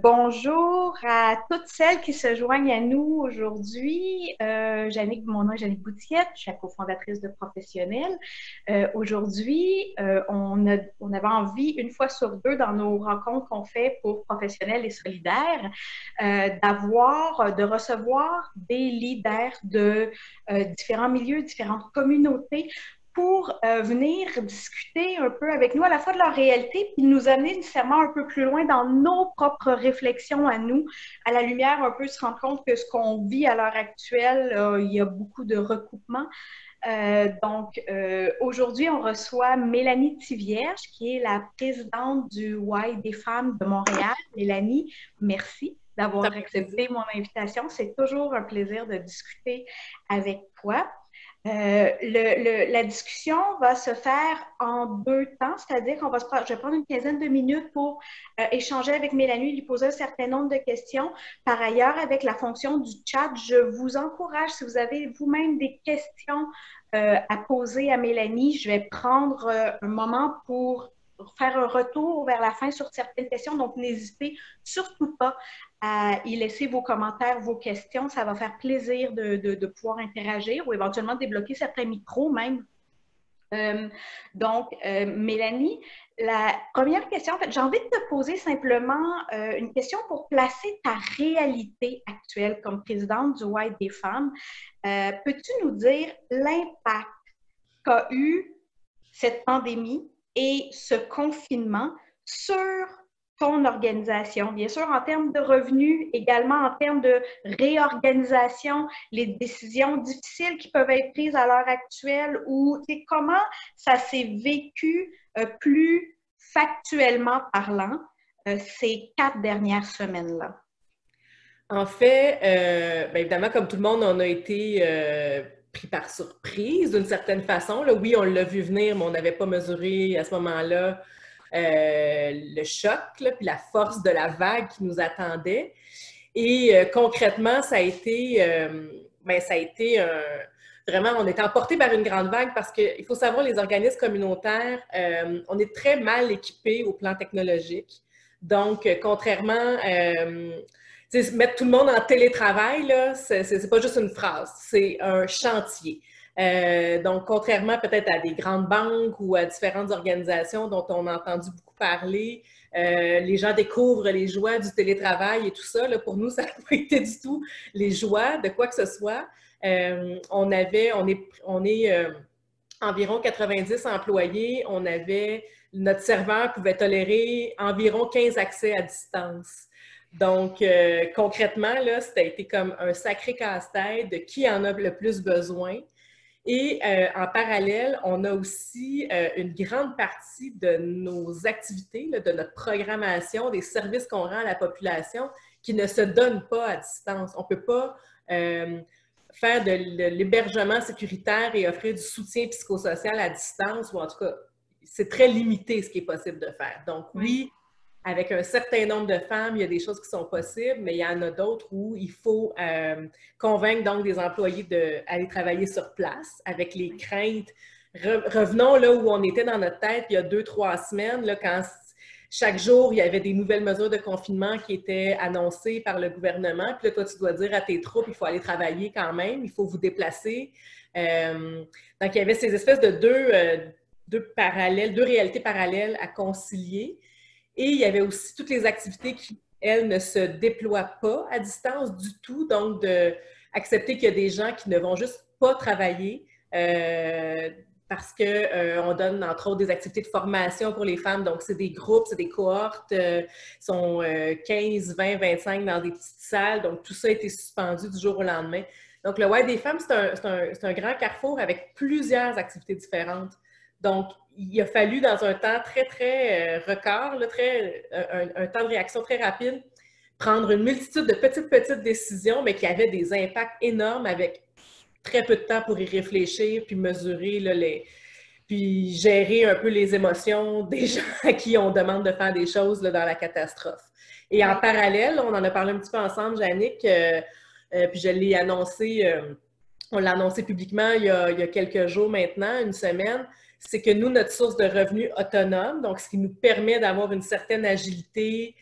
Bonjour à toutes celles qui se joignent à nous aujourd'hui. Mon nom est Jannick Boutiette, je suis la cofondatrice de Professionnel. Aujourd'hui, on avait envie, une fois sur deux, dans nos rencontres qu'on fait pour Professionnels et Solidaires, de recevoir des leaders de différents milieux, différentes communautés pour venir discuter un peu avec nous à la fois de leur réalité, puis nous amener nécessairement un peu plus loin dans nos propres réflexions à nous, à la lumière un peu se rendre compte que ce qu'on vit à l'heure actuelle, il y a beaucoup de recoupements. Aujourd'hui, on reçoit Mélanie Thivierge, qui est la présidente du Y des femmes de Montréal. Mélanie, merci Ça d'avoir fait plaisir. accepté mon invitation. C'est toujours un plaisir de discuter avec toi. La discussion va se faire en deux temps, c'est-à-dire je vais prendre une quinzaine de minutes pour échanger avec Mélanie, lui poser un certain nombre de questions. Par ailleurs, avec la fonction du chat, je vous encourage, si vous avez vous-même des questions à poser à Mélanie, je vais prendre un moment pour faire un retour vers la fin sur certaines questions. Donc, n'hésitez surtout pas à y laisser vos commentaires, vos questions. Ça va faire plaisir de pouvoir interagir ou éventuellement débloquer certains micros même. Mélanie, la première question, en fait, j'ai envie de te poser simplement une question pour placer ta réalité actuelle comme présidente du White des femmes. Peux-tu nous dire l'impact qu'a eu cette pandémie et ce confinement sur ton organisation, bien sûr en termes de revenus, également en termes de réorganisation, les décisions difficiles qui peuvent être prises à l'heure actuelle ou comment ça s'est vécu plus factuellement parlant ces 4 dernières semaines-là? En fait, évidemment, comme tout le monde, on a été pris par surprise d'une certaine façon. Là, oui, on l'a vu venir, mais on n'avait pas mesuré à ce moment-là le choc, là, puis la force de la vague qui nous attendait. Et concrètement, ça a été vraiment, on est emporté par une grande vague parce qu'il faut savoir, les organismes communautaires, on est très mal équipés au plan technologique. Donc, contrairement, mettre tout le monde en télétravail, là, c'est pas juste une phrase, c'est un chantier. Donc, contrairement peut-être à des grandes banques ou à différentes organisations dont on a entendu beaucoup parler, les gens découvrent les joies du télétravail et tout ça. Là, pour nous, ça n'a pas été du tout les joies de quoi que ce soit. On est environ 90 employés. Notre serveur pouvait tolérer environ 15 accès à distance. Donc, concrètement, là, ça a été comme un sacré casse-tête de qui en a le plus besoin. Et en parallèle, on a aussi une grande partie de nos activités, là, de notre programmation, des services qu'on rend à la population qui ne se donnent pas à distance. On ne peut pas faire de l'hébergement sécuritaire et offrir du soutien psychosocial à distance, ou en tout cas, c'est très limité ce qui est possible de faire. Donc oui, avec un certain nombre de femmes, il y a des choses qui sont possibles, mais il y en a d'autres où il faut convaincre donc des employés d'aller travailler sur place avec les craintes. Revenons là où on était dans notre tête il y a 2-3 semaines, là, quand chaque jour, il y avait des nouvelles mesures de confinement qui étaient annoncées par le gouvernement. Puis là, toi, tu dois dire à tes troupes, il faut aller travailler quand même, il faut vous déplacer. Donc, il y avait ces espèces de deux réalités parallèles à concilier. Et il y avait aussi toutes les activités qui, elles, ne se déploient pas à distance du tout. Donc, d'accepter qu'il y a des gens qui ne vont juste pas travailler parce qu'on donne, entre autres, des activités de formation pour les femmes. Donc, c'est des groupes, c'est des cohortes, sont 15, 20, 25 dans des petites salles. Donc, tout ça a été suspendu du jour au lendemain. Donc, le White des femmes, c'est un grand carrefour avec plusieurs activités différentes. Donc, il a fallu, dans un temps très, très record, là, un temps de réaction très rapide, prendre une multitude de petites décisions, mais qui avaient des impacts énormes avec très peu de temps pour y réfléchir, puis mesurer, là, puis gérer un peu les émotions des gens à qui on demande de faire des choses là, dans la catastrophe. Et en parallèle, on en a parlé un petit peu ensemble, Jannick, puis je l'ai annoncé, on l'a annoncé publiquement il y a quelques jours maintenant, une semaine, c'est que nous, notre source de revenus autonome, donc ce qui nous permet d'avoir une certaine agilité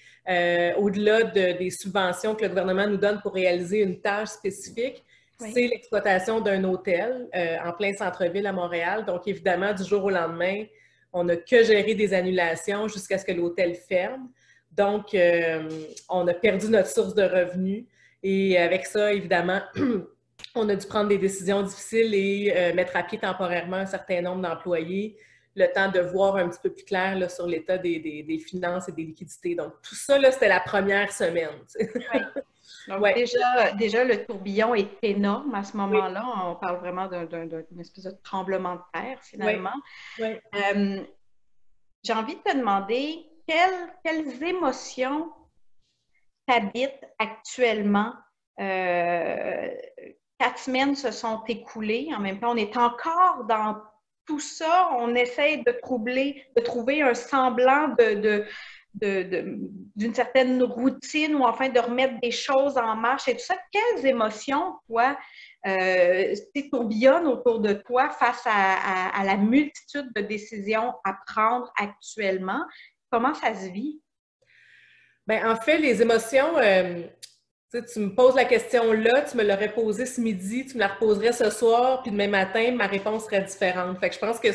au-delà des subventions que le gouvernement nous donne pour réaliser une tâche spécifique, c'est l'exploitation d'un hôtel en plein centre-ville à Montréal. Donc, évidemment, du jour au lendemain, on n'a que géré des annulations jusqu'à ce que l'hôtel ferme. Donc, on a perdu notre source de revenus. Et avec ça, évidemment, on a dû prendre des décisions difficiles et mettre à pied temporairement un certain nombre d'employés, le temps de voir un petit peu plus clair là, sur l'état des finances et des liquidités. Donc, tout ça, c'était la première semaine. Oui. Donc, déjà, le tourbillon est énorme à ce moment-là. On parle vraiment d'une espèce de tremblement de terre, finalement. Oui. J'ai envie de te demander quelles émotions t'habitent actuellement. 4 semaines se sont écoulées. En même temps, on est encore dans tout ça. On essaie de trouver un semblant d'une certaine routine ou enfin de remettre des choses en marche et tout ça. Quelles émotions, toi, tourbillonnent autour de toi face à la multitude de décisions à prendre actuellement? Comment ça se vit? Bien, en fait, les émotions, tu me poses la question là, tu me l'aurais posée ce midi, tu me la reposerais ce soir, puis demain matin, ma réponse serait différente. Fait que je pense que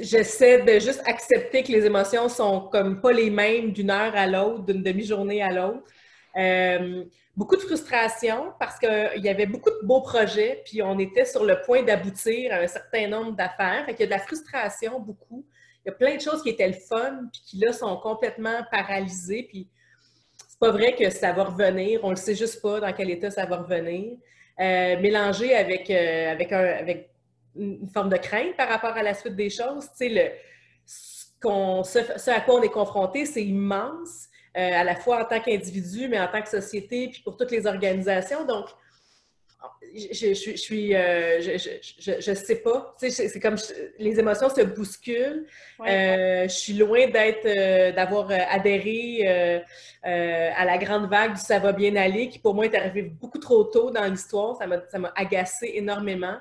j'essaie de juste accepter que les émotions sont comme pas les mêmes d'une heure à l'autre, d'une demi-journée à l'autre. Beaucoup de frustration parce qu'il y avait beaucoup de beaux projets, puis on était sur le point d'aboutir à un certain nombre d'affaires. Fait qu'il y a de la frustration, beaucoup. Il y a plein de choses qui étaient le fun, puis qui là sont complètement paralysées, puis c'est pas vrai que ça va revenir. On le sait juste pas dans quel état ça va revenir. Mélangé avec une forme de crainte par rapport à la suite des choses. Tu sais, ce à quoi on est confronté, c'est immense, à la fois en tant qu'individu, mais en tant que société, puis pour toutes les organisations. Donc, je sais pas. Tu sais, c'est comme les émotions se bousculent. Je suis loin d'avoir adhéré à la grande vague du ça va bien aller, qui pour moi est arrivé beaucoup trop tôt dans l'histoire. Ça m'a agacé énormément.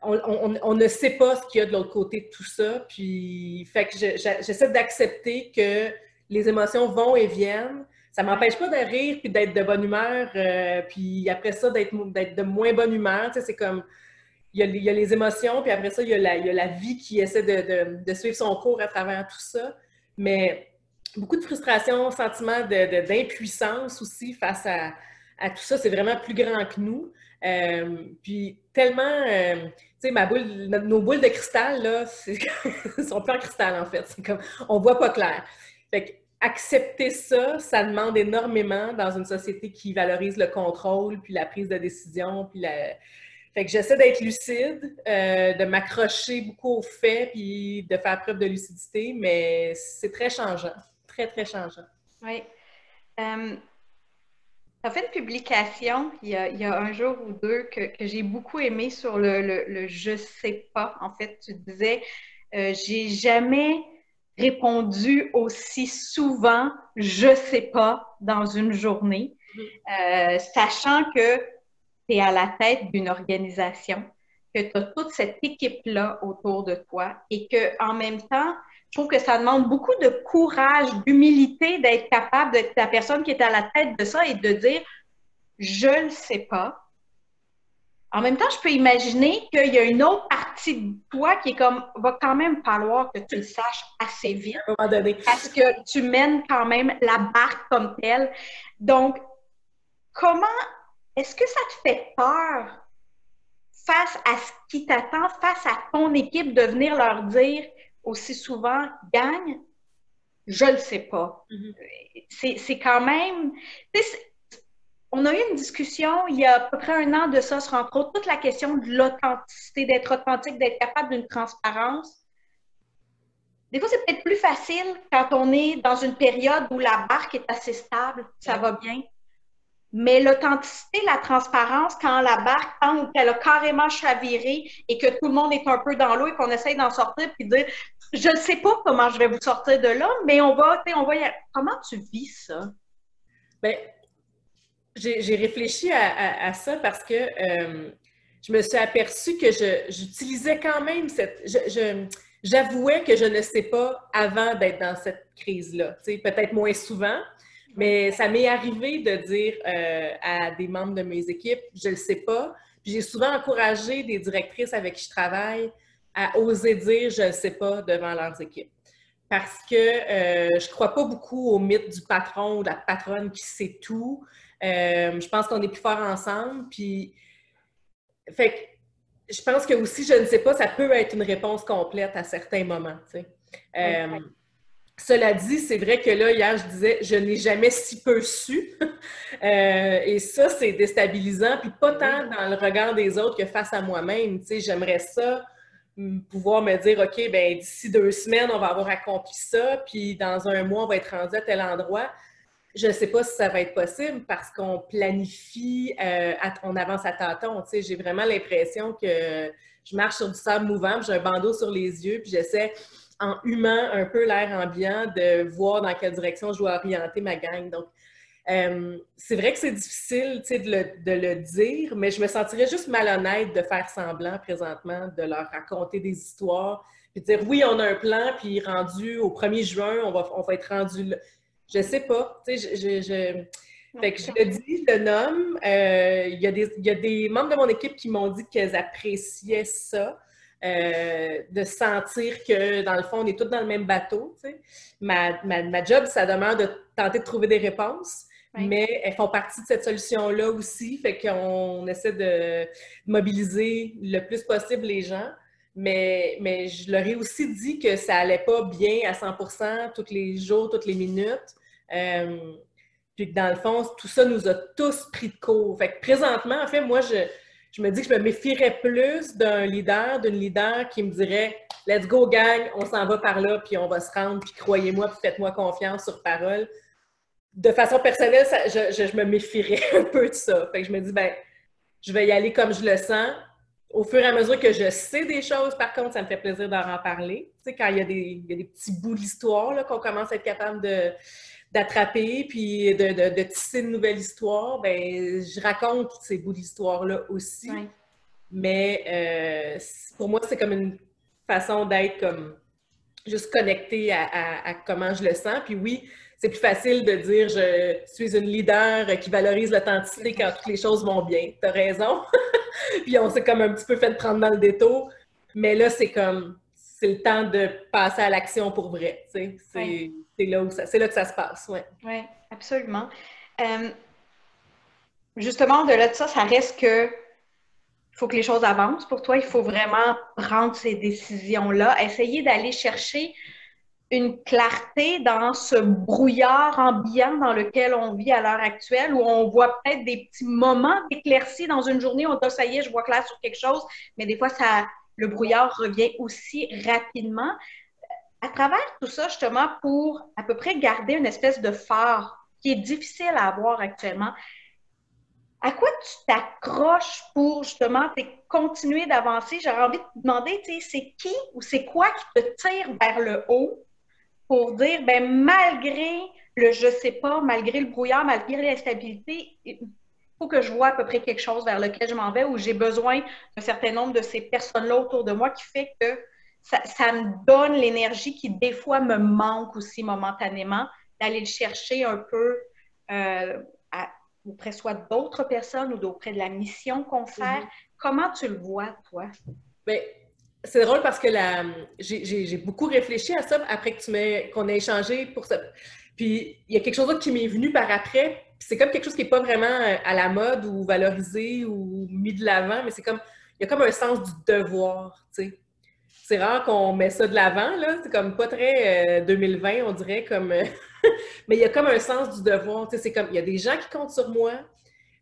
On ne sait pas ce qu'il y a de l'autre côté de tout ça. Puis, fait que j'essaie d'accepter que les émotions vont et viennent. Ça ne m'empêche pas de rire puis d'être de bonne humeur. Puis après ça, d'être de moins bonne humeur. Tu sais, c'est comme, il y a les émotions, puis après ça, il y a la vie qui essaie de suivre son cours à travers tout ça. Mais beaucoup de frustration, sentiment d'impuissance aussi face à tout ça. C'est vraiment plus grand que nous. Puis tellement, tu sais, nos boules de cristal, là, sont plus en cristal, en fait. C'est comme, on voit pas clair. Fait que accepter ça, ça demande énormément dans une société qui valorise le contrôle, puis la prise de décision, puis Fait que j'essaie d'être lucide, de m'accrocher beaucoup aux faits, puis de faire preuve de lucidité, mais c'est très changeant. Très, très changeant. Oui. Tu as fait une publication il y a un jour ou deux que j'ai beaucoup aimé sur le je sais pas. En fait, tu disais, j'ai jamais répondu aussi souvent je sais pas dans une journée, sachant que tu es à la tête d'une organisation, que tu as toute cette équipe-là autour de toi et qu'en même temps, je trouve que ça demande beaucoup de courage, d'humilité d'être capable d'être la personne qui est à la tête de ça et de dire « je ne le sais pas ». En même temps, je peux imaginer qu'il y a une autre partie de toi qui est comme « va quand même falloir que tu le saches assez vite » à un moment donné. Parce que tu mènes quand même la barque comme telle. Donc, comment est-ce que ça te fait peur face à ce qui t'attend, face à ton équipe, de venir leur dire aussi souvent « gagne », je le sais pas. C'est quand même... On a eu une discussion il y a à peu près 1 an de ça, sur entre autres toute la question de l'authenticité, d'être authentique, d'être capable d'une transparence. Des fois, c'est peut-être plus facile quand on est dans une période où la barque est assez stable, ça va bien. Mais l'authenticité, la transparence, quand la barque tente, qu'elle a carrément chaviré et que tout le monde est un peu dans l'eau et qu'on essaye d'en sortir puis de dire « je ne sais pas comment je vais vous sortir de là, mais on va y aller. » Comment tu vis ça? Bien, j'ai réfléchi à ça parce que je me suis aperçue que j'utilisais quand même j'avouais que je ne sais pas avant d'être dans cette crise-là. Tu sais, peut-être moins souvent, mais ça m'est arrivé de dire à des membres de mes équipes, je ne le sais pas. Puis j'ai souvent encouragé des directrices avec qui je travaille à oser dire je ne le sais pas devant leurs équipes. Parce que je ne crois pas beaucoup au mythe du patron ou de la patronne qui sait tout. Je pense qu'on est plus forts ensemble. Puis, fait que je pense que aussi, je ne sais pas, ça peut être une réponse complète à certains moments. Tu sais. Cela dit, c'est vrai que là, hier, je disais, je n'ai jamais si peu su. Et ça, c'est déstabilisant. Puis pas tant dans le regard des autres que face à moi-même. Tu sais, j'aimerais ça pouvoir me dire, OK, ben d'ici 2 semaines, on va avoir accompli ça, puis dans 1 mois, on va être rendu à tel endroit. Je ne sais pas si ça va être possible parce qu'on planifie, on avance à tâtons. Tu sais, j'ai vraiment l'impression que je marche sur du sable mouvant, puis j'ai un bandeau sur les yeux, puis j'essaie, en humant un peu l'air ambiant, de voir dans quelle direction je dois orienter ma gang. Donc, c'est vrai que c'est difficile, tu sais, de le dire, mais je me sentirais juste malhonnête de faire semblant présentement, de leur raconter des histoires, puis de dire oui, on a un plan, puis rendu au 1er juin, on va être rendu là. Je sais pas, tu sais, fait que je le dis, je le nomme. Il y a des membres de mon équipe qui m'ont dit qu'elles appréciaient ça, de sentir que, dans le fond, on est tous dans le même bateau, tu sais. Ma job, ça demande de tenter de trouver des réponses. Oui. Mais elles font partie de cette solution-là aussi, fait qu'on essaie de mobiliser le plus possible les gens. Mais je leur ai aussi dit que ça allait pas bien à 100% tous les jours, toutes les minutes. Puis que dans le fond, tout ça nous a tous pris de court. Fait que présentement, en fait, moi, je me dis que je me méfierais plus d'une leader qui me dirait « Let's go, gang, on s'en va par là, puis on va se rendre, puis croyez-moi, puis faites-moi confiance sur parole. » De façon personnelle, je me méfierais un peu de ça. Fait que je me dis, ben, je vais y aller comme je le sens. Au fur et à mesure que je sais des choses, par contre, ça me fait plaisir d'en parler. Tu sais, quand il y a des petits bouts de l'histoire qu'on commence à être capable d'attraper puis de tisser une nouvelle histoire, ben, je raconte ces bouts d'histoire-là aussi. Oui. Mais pour moi, c'est comme une façon d'être comme juste connectée à comment je le sens. Puis oui, c'est plus facile de dire je suis une leader qui valorise l'authenticité quand toutes les choses vont bien. T'as raison. Puis on s'est comme un petit peu fait prendre dans le détour. Mais là, c'est le temps de passer à l'action pour vrai. Tu sais, c'est là que ça se passe. Oui, ouais, absolument. Justement, au-delà de ça, ça reste que il faut que les choses avancent pour toi. Il faut vraiment prendre ces décisions-là. Essayer d'aller chercher une clarté dans ce brouillard ambiant dans lequel on vit à l'heure actuelle, où on voit peut-être des petits moments d'éclaircie dans une journée, on dit « ça y est, je vois clair sur quelque chose », mais des fois, le brouillard revient aussi rapidement. À travers tout ça, justement, pour à peu près garder une espèce de phare qui est difficile à avoir actuellement, à quoi tu t'accroches pour, justement, continuer d'avancer? J'aurais envie de te demander, tu sais, c'est qui ou c'est quoi qui te tire vers le haut pour dire, ben malgré le je sais pas, malgré le brouillard, malgré l'instabilité, il faut que je vois à peu près quelque chose vers lequel je m'en vais, où j'ai besoin d'un certain nombre de ces personnes-là autour de moi qui fait que ça me donne l'énergie qui, des fois, me manque aussi momentanément, d'aller le chercher un peu auprès soit d'autres personnes ou auprès de la mission qu'on fait. Mm-hmm. Comment tu le vois, toi? Bien, c'est drôle parce que j'ai beaucoup réfléchi à ça après qu'on ait échangé pour ça. Puis, il y a quelque chose d'autre qui m'est venu par après. C'est comme quelque chose qui n'est pas vraiment à la mode ou valorisé ou mis de l'avant, mais il y a comme un sens du devoir, tu sais. C'est rare qu'on met ça de l'avant, là. C'est comme pas très 2020, on dirait, comme... mais il y a comme un sens du devoir, tu sais. C'est comme, il y a des gens qui comptent sur moi.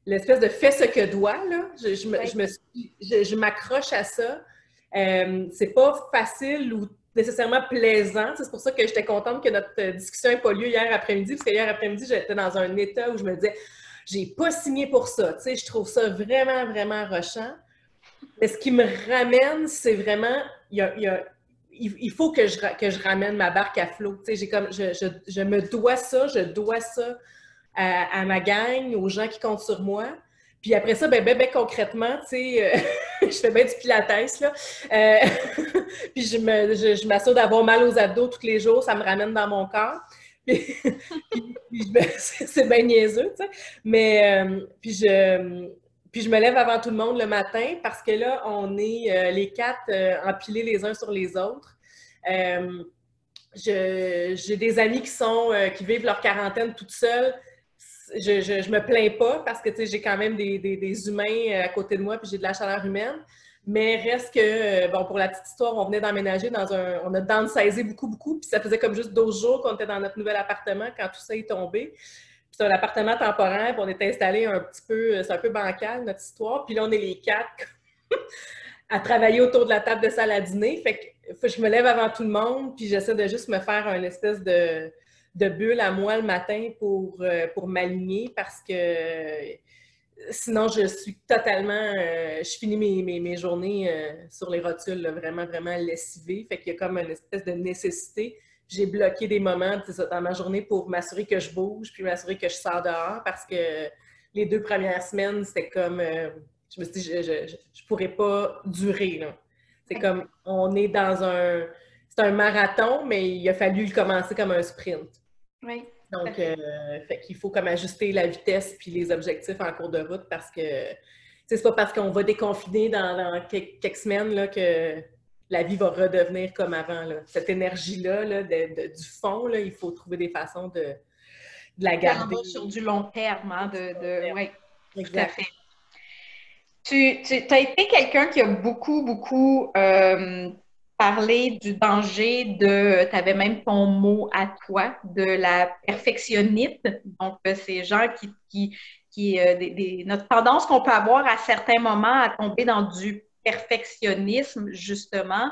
L'espèce de « fais ce que doit », là. Je m'accroche à ça. C'est pas facile ou nécessairement plaisant. C'est pour ça que j'étais contente que notre discussion n'ait pas lieu hier après-midi, parce que hier après-midi, j'étais dans un état où je me disais « j'ai pas signé pour ça ». Tu sais, je trouve ça vraiment, vraiment rushant. Mais ce qui me ramène, c'est vraiment... il faut que je ramène ma barque à flot. Tu sais, je me dois ça, je dois ça à ma gang, aux gens qui comptent sur moi. Puis après ça, ben concrètement, tu sais, je fais bien du pilates, là. Puis je m'assure d'avoir mal aux abdos tous les jours, ça me ramène dans mon corps. C'est bien niaiseux, tu sais. Mais, puis je me lève avant tout le monde le matin parce que là, on est les 4 empilés les uns sur les autres. J'ai des amis qui vivent leur quarantaine toutes seules. Je me plains pas parce que j'ai quand même des humains à côté de moi puis j'ai de la chaleur humaine. Mais reste que, bon, pour la petite histoire, on venait d'emménager on a downsizé beaucoup, beaucoup, puis ça faisait comme juste 12 jours qu'on était dans notre nouvel appartement quand tout ça est tombé. Puis c'est un appartement temporaire, puis on est installé un petit peu, c'est un peu bancal, notre histoire. Puis là, on est les 4 à travailler autour de la table de salle à dîner. Fait que je me lève avant tout le monde, puis j'essaie de juste me faire une espèce de bulle à moi le matin pour m'aligner parce que sinon, je suis totalement... je finis mes journées sur les rotules, là, vraiment, vraiment lessivées. Fait qu'il y a comme une espèce de nécessité. J'ai bloqué des moments dans ma journée pour m'assurer que je bouge, puis m'assurer que je sors dehors parce que les 2 premières semaines, c'était comme... je me suis dit, je pourrais pas durer, là. C'est comme, on est dans c'est un marathon, mais il a fallu le commencer comme un sprint. Oui. Donc, fait qu'il faut comme ajuster la vitesse puis les objectifs en cours de route parce que c'est pas parce qu'on va déconfiner dans quelques semaines là, que la vie va redevenir comme avant. Là. Cette énergie-là là, du fond, là, il faut trouver des façons de la garder. Sur du long terme, hein, oui, tout à fait. Tu as été quelqu'un qui a beaucoup parlé du danger tu avais même ton mot à toi, de la perfectionnite. Donc, ces gens notre tendance qu'on peut avoir à certains moments à tomber dans du perfectionnisme, justement.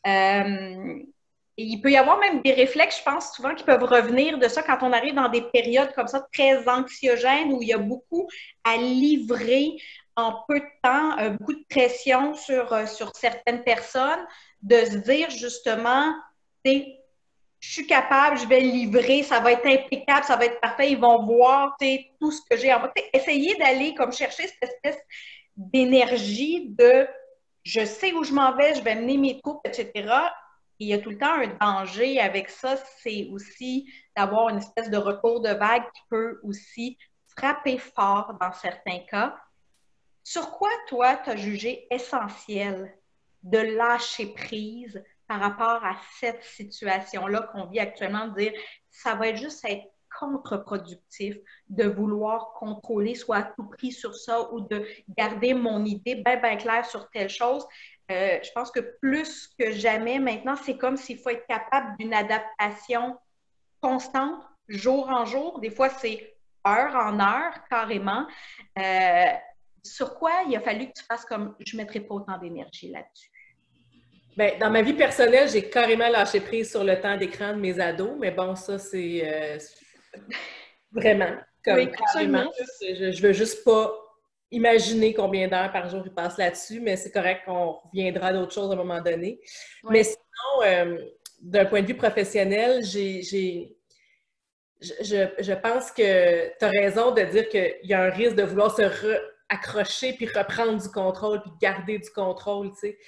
Il peut y avoir même des réflexes, je pense, souvent qui peuvent revenir de ça quand on arrive dans des périodes comme ça très anxiogènes où il y a beaucoup à livrer en peu de temps, beaucoup de pression sur certaines personnes, de se dire justement, je suis capable, je vais livrer, ça va être impeccable, ça va être parfait, ils vont voir tout ce que j'ai en moi. Essayer d'aller comme chercher cette espèce d'énergie de je sais où je m'en vais, je vais mener mes troupes, etc. Et il y a tout le temps un danger avec ça, c'est aussi d'avoir une espèce de retour de vague qui peut aussi frapper fort dans certains cas. Sur quoi, toi, tu as jugé essentiel de lâcher prise par rapport à cette situation-là qu'on vit actuellement, de dire ça va juste être contre-productif de vouloir contrôler soit à tout prix sur ça ou de garder mon idée bien claire sur telle chose. Je pense que plus que jamais maintenant, c'est comme s'il faut être capable d'une adaptation constante, jour en jour. Des fois, c'est heure en heure, carrément. Sur quoi il a fallu que tu fasses comme je ne mettrai pas autant d'énergie là-dessus? Bien, dans ma vie personnelle, j'ai carrément lâché prise sur le temps d'écran de mes ados, mais bon, ça, c'est vraiment comme oui, carrément. Je veux juste pas imaginer combien d'heures par jour ils passent là-dessus, mais c'est correct qu'on reviendra à d'autres choses à un moment donné. Oui. Mais sinon, d'un point de vue professionnel, je pense que tu as raison de dire qu'il y a un risque de vouloir se accrocher puis reprendre du contrôle puis garder du contrôle, tu sais.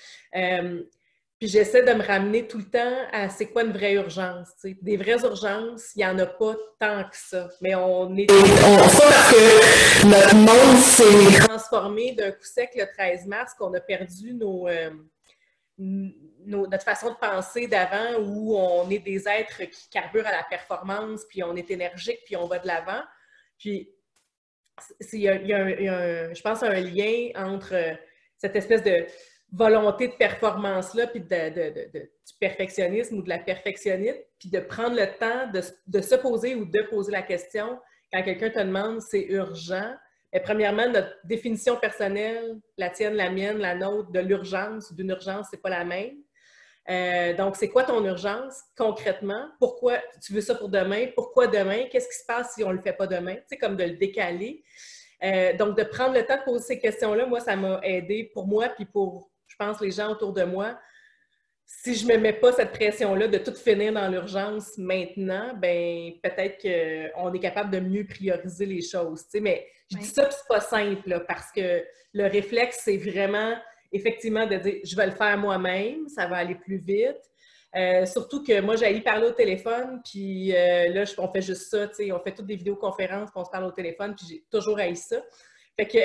Puis j'essaie de me ramener tout le temps à c'est quoi une vraie urgence, tu sais. Des vraies urgences, il n'y en a pas tant que ça. Mais on est... Ça parce que notre monde s'est transformé d'un coup sec le 13 mars, qu'on a perdu notre façon de penser d'avant où on est des êtres qui carburent à la performance, puis on est énergique, puis on va de l'avant. Puis il y a je pense, un lien entre cette espèce de volonté de performance-là, puis du perfectionnisme ou de la perfectionniste, puis de prendre le temps de se poser ou de poser la question quand quelqu'un te demande c'est urgent. Et premièrement, notre définition personnelle, la tienne, la mienne, la nôtre, de l'urgence ou d'une urgence, c'est pas la même. Donc, c'est quoi ton urgence concrètement? Pourquoi tu veux ça pour demain? Pourquoi demain? Qu'est-ce qui se passe si on ne le fait pas demain? Tu sais, comme de le décaler. Donc, de prendre le temps de poser ces questions-là, moi, ça m'a aidé pour moi puis pour, je pense, les gens autour de moi. Si je ne me mets pas cette pression-là de tout finir dans l'urgence maintenant, ben peut-être qu'on est capable de mieux prioriser les choses. Tu sais, mais je dis ça, puis c'est pas simple, là, parce que le réflexe, c'est vraiment effectivement de dire « je vais le faire moi-même, ça va aller plus vite ». Surtout que moi, j'allais parler au téléphone, puis là, on fait juste ça, tu sais, on fait toutes des vidéoconférences, puis on se parle au téléphone, puis j'ai toujours haï ça. Fait que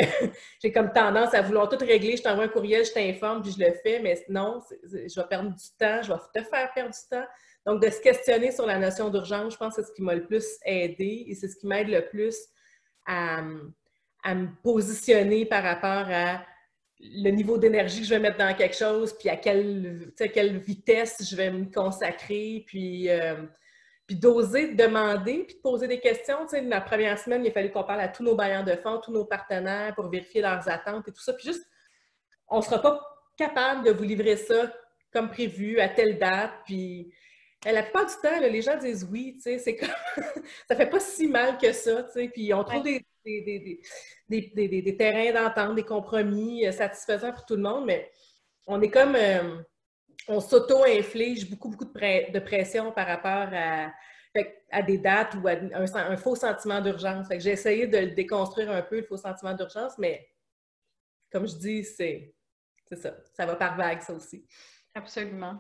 j'ai comme tendance à vouloir tout régler, je t'envoie un courriel, je t'informe, puis je le fais, mais non, je vais perdre du temps, je vais te faire perdre du temps. Donc, de se questionner sur la notion d'urgence, je pense que c'est ce qui m'a le plus aidé et c'est ce qui m'aide le plus à me positionner par rapport à le niveau d'énergie que je vais mettre dans quelque chose, puis à quelle vitesse je vais me consacrer, puis d'oser demander, puis de poser des questions. Tu sais, la première semaine, il a fallu qu'on parle à tous nos bailleurs de fonds, tous nos partenaires pour vérifier leurs attentes et tout ça. Puis juste, on ne sera pas capable de vous livrer ça comme prévu, à telle date, puis la plupart du temps, là, les gens disent oui, tu sais, c'est comme... ça fait pas si mal que ça, tu sais, puis on trouve des terrains d'entente, des compromis satisfaisants pour tout le monde, mais on est comme... on s'auto-inflige beaucoup de pression par rapport à des dates ou à un faux sentiment d'urgence. J'ai essayé de le déconstruire un peu, le faux sentiment d'urgence, mais comme je dis, c'est ça. Ça va par vague, ça aussi. Absolument.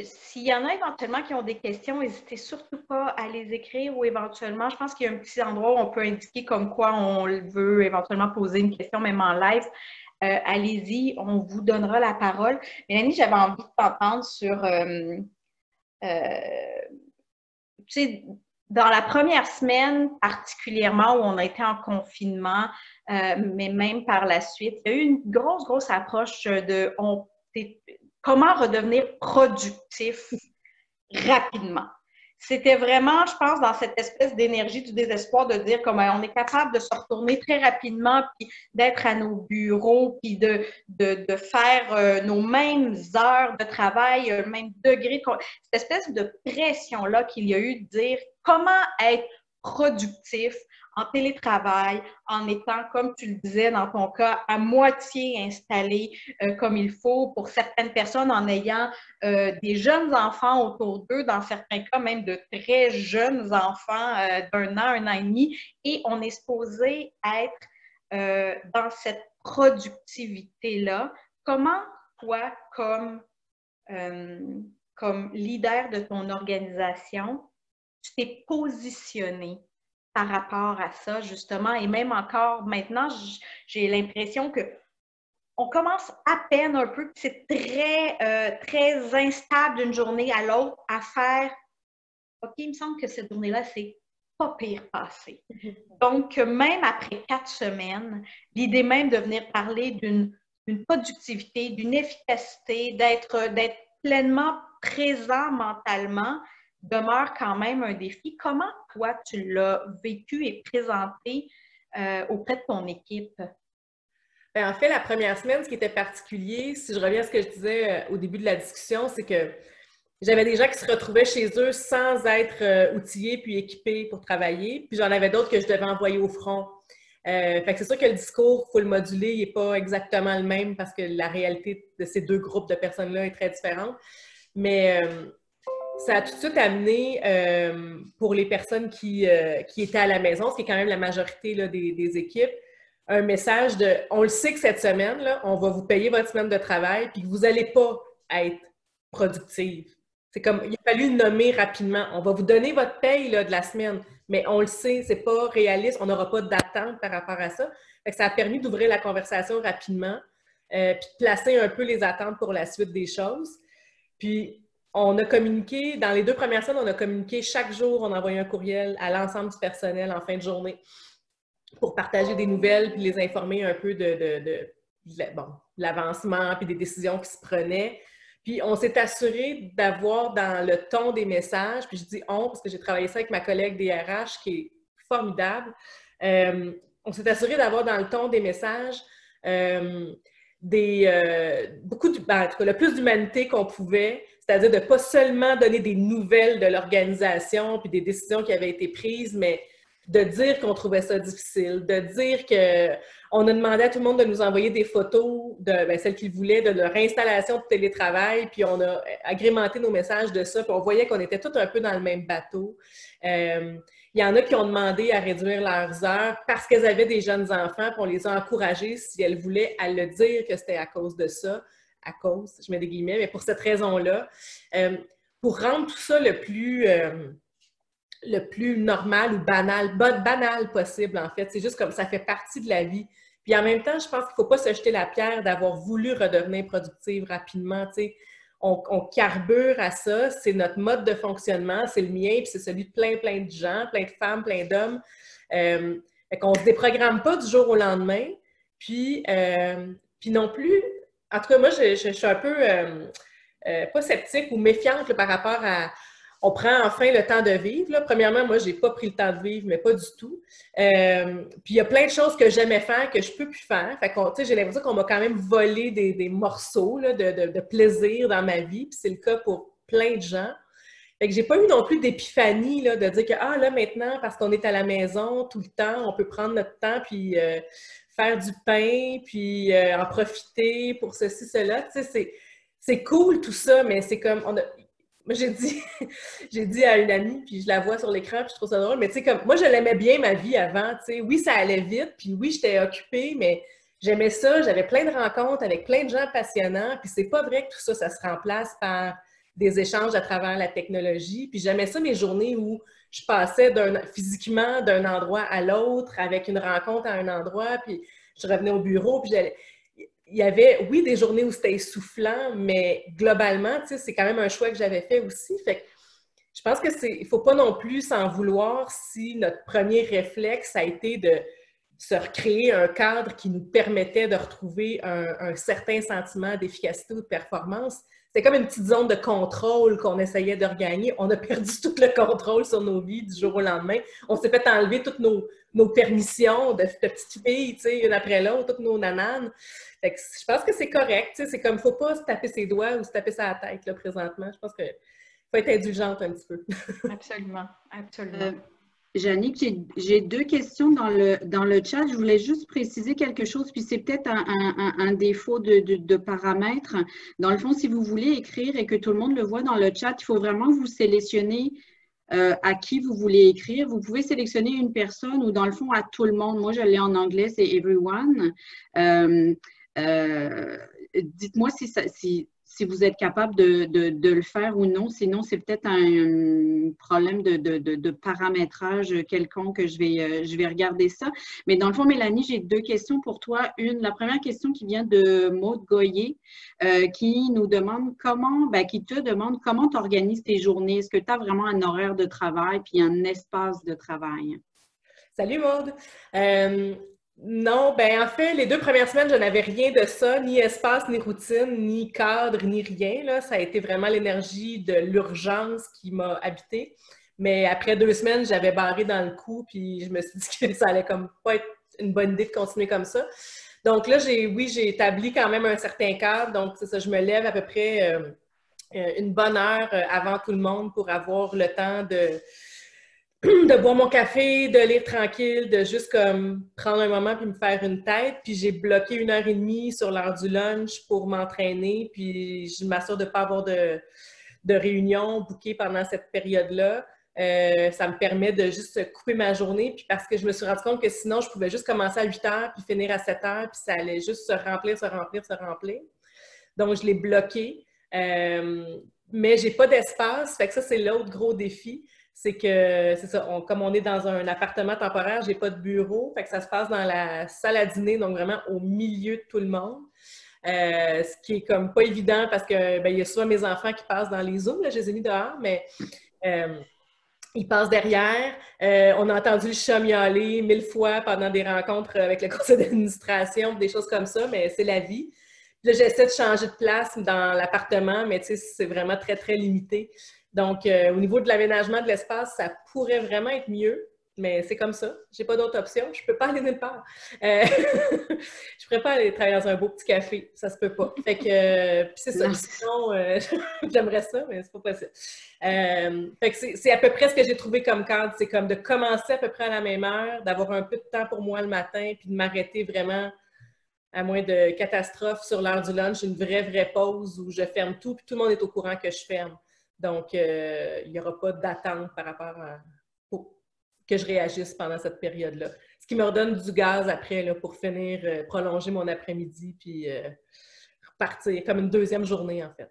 S'il y en a éventuellement qui ont des questions, n'hésitez surtout pas à les écrire ou éventuellement, je pense qu'il y a un petit endroit où on peut indiquer comme quoi on veut éventuellement poser une question, même en live. Allez-y, on vous donnera la parole. Mélanie, j'avais envie de t'entendre sur, tu sais, dans la première semaine particulièrement où on a été en confinement, mais même par la suite, il y a eu une grosse approche de comment redevenir productif rapidement. C'était vraiment, je pense, dans cette espèce d'énergie du désespoir de dire comment on est capable de se retourner très rapidement, puis d'être à nos bureaux, puis de faire nos mêmes heures de travail, le même degré. Cette espèce de pression-là qu'il y a eu de dire comment être productif en télétravail, en étant, comme tu le disais dans ton cas, à moitié installé comme il faut, pour certaines personnes en ayant des jeunes enfants autour d'eux, dans certains cas même de très jeunes enfants d'1 an, 1 an et demi, et on est supposé être dans cette productivité-là. Comment toi, comme leader de ton organisation, tu t'es positionné par rapport à ça, justement, et même encore maintenant, j'ai l'impression que on commence à peine un peu, c'est très instable d'une journée à l'autre à faire « OK, il me semble que cette journée-là, c'est pas pire passé. » Donc, même après 4 semaines, l'idée même de venir parler d'une productivité, d'une efficacité, d'être pleinement présent mentalement, demeure quand même un défi. Comment, toi, tu l'as vécu et présenté auprès de ton équipe? Bien, en fait, la première semaine, ce qui était particulier, si je reviens à ce que je disais au début de la discussion, c'est que j'avais des gens qui se retrouvaient chez eux sans être outillés puis équipés pour travailler, puis j'en avais d'autres que je devais envoyer au front. Fait que c'est sûr que le discours, il faut le moduler, il n'est pas exactement le même parce que la réalité de ces deux groupes de personnes-là est très différente. Mais ça a tout de suite amené, pour les personnes qui étaient à la maison, ce qui est quand même la majorité là, des équipes, un message de « on le sait que cette semaine, là, on va vous payer votre semaine de travail puis que vous n'allez pas être productive. » C'est comme, il a fallu le nommer rapidement. On va vous donner votre paye là, de la semaine, mais on le sait, c'est pas réaliste, on n'aura pas d'attente par rapport à ça. Fait que ça a permis d'ouvrir la conversation rapidement, puis de placer un peu les attentes pour la suite des choses. Puis, on a communiqué, dans les 2 premières semaines, on a communiqué chaque jour, on a envoyé un courriel à l'ensemble du personnel en fin de journée pour partager des nouvelles puis les informer un peu de l'avancement puis des décisions qui se prenaient. Puis on s'est assuré d'avoir dans le ton des messages, puis je dis « on » parce que j'ai travaillé ça avec ma collègue DRH qui est formidable. On s'est assuré d'avoir dans le ton des messages le plus d'humanité qu'on pouvait, c'est-à-dire de ne pas seulement donner des nouvelles de l'organisation puis des décisions qui avaient été prises, mais de dire qu'on trouvait ça difficile, de dire qu'on a demandé à tout le monde de nous envoyer des photos de celles qu'ils voulaient, de leur installation de télétravail, puis on a agrémenté nos messages de ça, puis on voyait qu'on était tous un peu dans le même bateau. Il y en a qui ont demandé à réduire leurs heures parce qu'elles avaient des jeunes enfants, puis on les a encouragées, si elles voulaient, à le dire que c'était à cause de ça, à cause, je mets des guillemets, mais pour cette raison-là, pour rendre tout ça le plus normal ou banal possible, en fait. C'est juste comme ça fait partie de la vie. Puis en même temps, je pense qu'il ne faut pas se jeter la pierre d'avoir voulu redevenir productive rapidement, tu sais. On carbure à ça, c'est notre mode de fonctionnement, c'est le mien, puis c'est celui de plein de gens, plein de femmes, plein d'hommes. Fait qu'on ne se déprogramme pas du jour au lendemain. Puis non plus, en tout cas, moi, je suis un peu, pas sceptique ou méfiante là, par rapport à on prend enfin le temps de vivre. Là. Premièrement, moi, je n'ai pas pris le temps de vivre, mais pas du tout. Puis il y a plein de choses que j'aimais faire que je ne peux plus faire. Fait que, j'ai l'impression qu'on m'a quand même volé des morceaux là, de plaisir dans ma vie. Puis c'est le cas pour plein de gens. Fait que j'ai pas eu non plus d'épiphanie là, de dire que là, maintenant, parce qu'on est à la maison tout le temps, on peut prendre notre temps puis faire du pain, puis en profiter pour ceci, cela. Tu sais, c'est cool tout ça, mais c'est comme moi, j'ai dit à une amie, puis je la vois sur l'écran, puis je trouve ça drôle, mais tu sais, comme, moi, je l'aimais bien ma vie avant, tu sais. Oui, ça allait vite, puis oui, j'étais occupée, mais j'aimais ça, j'avais plein de rencontres avec plein de gens passionnants, puis c'est pas vrai que tout ça, ça se remplace par des échanges à travers la technologie, puis j'aimais ça mes journées où je passais physiquement d'un endroit à l'autre, avec une rencontre à un endroit, puis je revenais au bureau, puis j'allais... Il y avait, oui, des journées où c'était essoufflant, mais globalement, tu sais, c'est quand même un choix que j'avais fait aussi. Fait que je pense que il faut pas non plus s'en vouloir si notre premier réflexe a été de se recréer un cadre qui nous permettait de retrouver un certain sentiment d'efficacité ou de performance. C'était comme une petite zone de contrôle qu'on essayait de regagner. On a perdu tout le contrôle sur nos vies du jour au lendemain. On s'est fait enlever toutes nos permissions de petites filles, tu sais, une après l'autre, toutes nos nananes. Fait que je pense que c'est correct, tu sais, c'est comme, faut pas se taper ses doigts ou se taper sa tête, là, présentement. Je pense qu'il faut être indulgente un petit peu. Absolument, absolument. Jannick, j'ai deux questions dans le chat. Je voulais juste préciser quelque chose, puis c'est peut-être un défaut de paramètres. Dans le fond, si vous voulez écrire et que tout le monde le voit dans le chat, il faut vraiment que vous sélectionnez à qui vous voulez écrire. Vous pouvez sélectionner une personne ou dans le fond à tout le monde. Moi, je l'ai en anglais, c'est everyone. Dites-moi si vous êtes capable de le faire ou non. Sinon, c'est peut-être un problème de paramétrage quelconque. Je vais regarder ça. Mais dans le fond, Mélanie, j'ai deux questions pour toi. La première question qui vient de Maude Goyer, qui nous demande qui te demande comment tu organises tes journées. Est-ce que tu as vraiment un horaire de travail puis un espace de travail? Salut Maude! Non, en fait, les 2 premières semaines, je n'avais rien de ça, ni espace, ni routine, ni cadre, ni rien. Là. Ça a été vraiment l'énergie de l'urgence qui m'a habité. Mais après 2 semaines, j'avais barré dans le coup, puis je me suis dit que ça allait comme pas être une bonne idée de continuer comme ça. Donc là, j'ai établi quand même un certain cadre. Donc, c'est ça, je me lève à peu près une bonne heure avant tout le monde pour avoir le temps de boire mon café, de lire tranquille, de juste comme prendre un moment puis me faire une tête. Puis j'ai bloqué 1h30 sur l'heure du lunch pour m'entraîner. Puis je m'assure de ne pas avoir de réunion bookée pendant cette période-là. Ça me permet de juste couper ma journée. Puis parce que je me suis rendu compte que sinon, je pouvais juste commencer à 8h puis finir à 7h. Puis ça allait juste se remplir. Donc, je l'ai bloqué. Mais j'ai pas d'espace. Fait que ça, c'est l'autre gros défi. C'est que, c'est ça, comme on est dans un appartement temporaire, j'ai pas de bureau, fait que ça se passe dans la salle à dîner, donc vraiment au milieu de tout le monde. Ce qui est comme pas évident parce que il y a souvent mes enfants qui passent dans les zooms, là, je les ai mis dehors, mais ils passent derrière. On a entendu le chat miauler 1000 fois pendant des rencontres avec le conseil d'administration, des choses comme ça, mais c'est la vie. Là, j'essaie de changer de place dans l'appartement, mais tu sais, c'est vraiment très, très limité. Donc, au niveau de l'aménagement de l'espace, ça pourrait vraiment être mieux, mais c'est comme ça. J'ai pas d'autre option. Je peux pas aller nulle part. Je pourrais pas aller travailler dans un beau petit café. Ça se peut pas. Fait que, puis c'est ça. Sinon, j'aimerais ça, mais c'est pas possible. Fait que c'est à peu près ce que j'ai trouvé comme cadre. C'est comme de commencer à peu près à la même heure, d'avoir un peu de temps pour moi le matin, puis de m'arrêter vraiment à moins de catastrophe sur l'heure du lunch, une vraie pause où je ferme tout, puis tout le monde est au courant que je ferme. Donc, il n'y aura pas d'attente par rapport à que je réagisse pendant cette période-là. Ce qui me redonne du gaz après là, pour finir, prolonger mon après-midi puis repartir comme une deuxième journée en fait.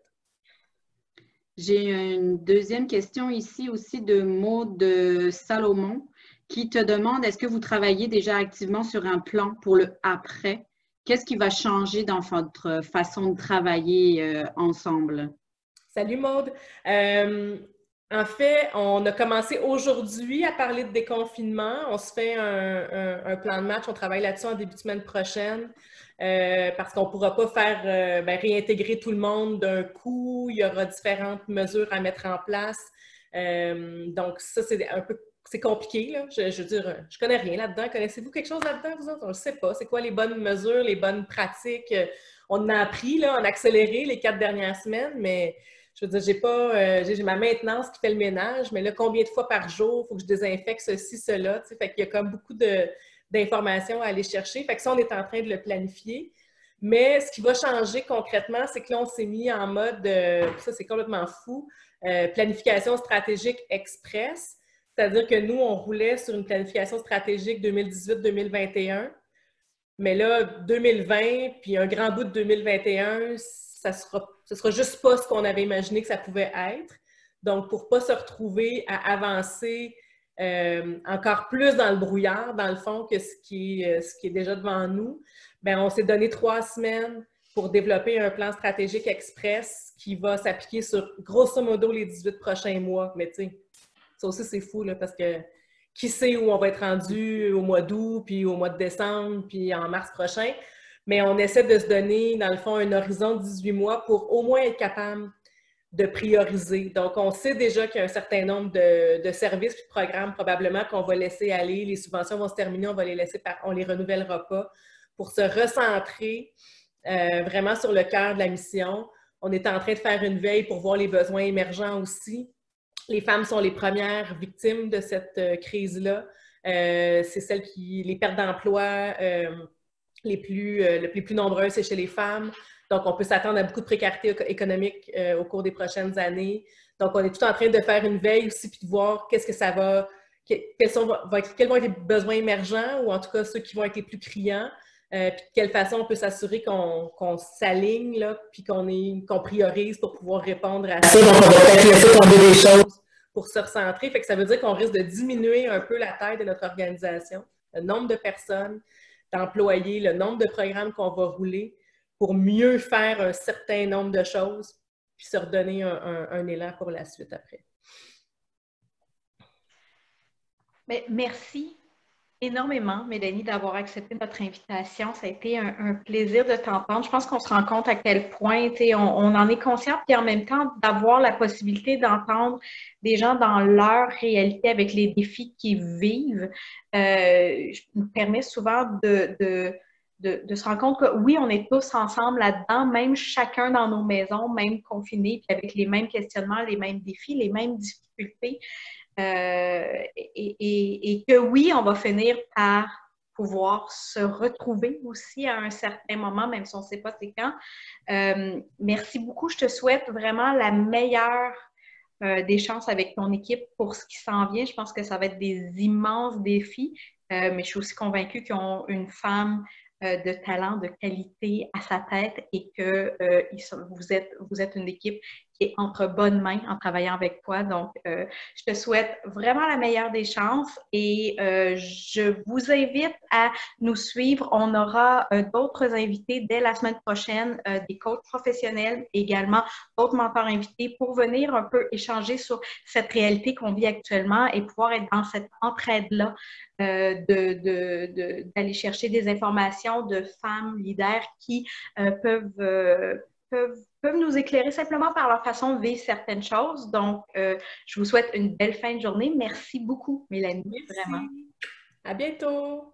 J'ai une deuxième question ici aussi de Maud Salomon qui te demande, est-ce que vous travaillez déjà activement sur un plan pour le après? Qu'est-ce qui va changer dans votre façon de travailler ensemble? Salut Maude! En fait, on a commencé aujourd'hui à parler de déconfinement. On se fait un plan de match. On travaille là-dessus en début de semaine prochaine parce qu'on ne pourra pas faire réintégrer tout le monde d'un coup. Il y aura différentes mesures à mettre en place. Donc, ça, c'est compliqué, là. Je veux dire, je connais rien là-dedans. Connaissez-vous quelque chose là-dedans, vous autres? On ne sait pas. C'est quoi les bonnes mesures, les bonnes pratiques? On en a appris, là, en accéléré les 4 dernières semaines, mais je veux dire, j'ai ma maintenance qui fait le ménage, mais là, combien de fois par jour il faut que je désinfecte ceci, cela, tu sais, fait qu'il y a comme beaucoup d'informations à aller chercher. Fait que ça, on est en train de le planifier. Mais ce qui va changer concrètement, c'est que là, on s'est mis en mode, ça c'est complètement fou, planification stratégique express. C'est-à-dire que nous, on roulait sur une planification stratégique 2018-2021. Mais là, 2020, puis un grand bout de 2021, ce sera juste pas ce qu'on avait imaginé que ça pouvait être. Donc, pour ne pas se retrouver à avancer encore plus dans le brouillard, dans le fond, que ce qui est déjà devant nous, bien, on s'est donné 3 semaines pour développer un plan stratégique express qui va s'appliquer sur, grosso modo, les 18 prochains mois. Mais tu sais, ça aussi, c'est fou, là, parce que qui sait où on va être rendu au mois d'août, puis au mois de décembre, puis en mars prochain. Mais on essaie de se donner, dans le fond, un horizon de 18 mois pour au moins être capable de prioriser. Donc, on sait déjà qu'il y a un certain nombre de services et de programmes probablement qu'on va laisser aller. Les subventions vont se terminer, on va les laisser on les renouvellera pas pour se recentrer vraiment sur le cœur de la mission. On est en train de faire une veille pour voir les besoins émergents aussi. Les femmes sont les premières victimes de cette crise-là. C'est celles les pertes d'emploi les plus nombreuses, c'est chez les femmes. Donc, on peut s'attendre à beaucoup de précarité économique au cours des prochaines années. Donc, on est tout en train de faire une veille aussi puis de voir qu'est-ce que ça va, quels vont être les besoins émergents ou en tout cas ceux qui vont être les plus criants. Puis de quelle façon on peut s'assurer qu'on s'aligne là, puis qu'on priorise pour pouvoir répondre à ça. Donc, on va peut-être laisser tomber des choses pour se recentrer. Fait que ça veut dire qu'on risque de diminuer un peu la taille de notre organisation, le nombre de personnes, d'employés, le nombre de programmes qu'on va rouler pour mieux faire un certain nombre de choses puis se redonner un élan pour la suite après. Mais merci énormément, Mélanie, d'avoir accepté notre invitation. Ça a été un plaisir de t'entendre. Je pense qu'on se rend compte à quel point on en est conscient, puis en même temps, d'avoir la possibilité d'entendre des gens dans leur réalité avec les défis qu'ils vivent, nous permet souvent de se rendre compte que oui, on est tous ensemble là-dedans, même chacun dans nos maisons, même confinés, puis avec les mêmes questionnements, les mêmes défis, les mêmes difficultés. Et que oui, on va finir par pouvoir se retrouver aussi à un certain moment, même si on ne sait pas c'est quand. Merci beaucoup. Je te souhaite vraiment la meilleure des chances avec ton équipe pour ce qui s'en vient. Je pense que ça va être des immenses défis, mais je suis aussi convaincue qu'ils ont une femme de talent, de qualité à sa tête et que vous êtes une équipe qui est entre bonnes mains en travaillant avec toi. Donc, je te souhaite vraiment la meilleure des chances et je vous invite à nous suivre. On aura d'autres invités dès la semaine prochaine, des coachs professionnels, également d'autres mentors invités pour venir un peu échanger sur cette réalité qu'on vit actuellement et pouvoir être dans cette entraide-là d'aller chercher des informations de femmes leaders qui peuvent nous éclairer simplement par leur façon de vivre certaines choses. Donc, je vous souhaite une belle fin de journée. Merci beaucoup, Mélanie. Merci. Vraiment. À bientôt.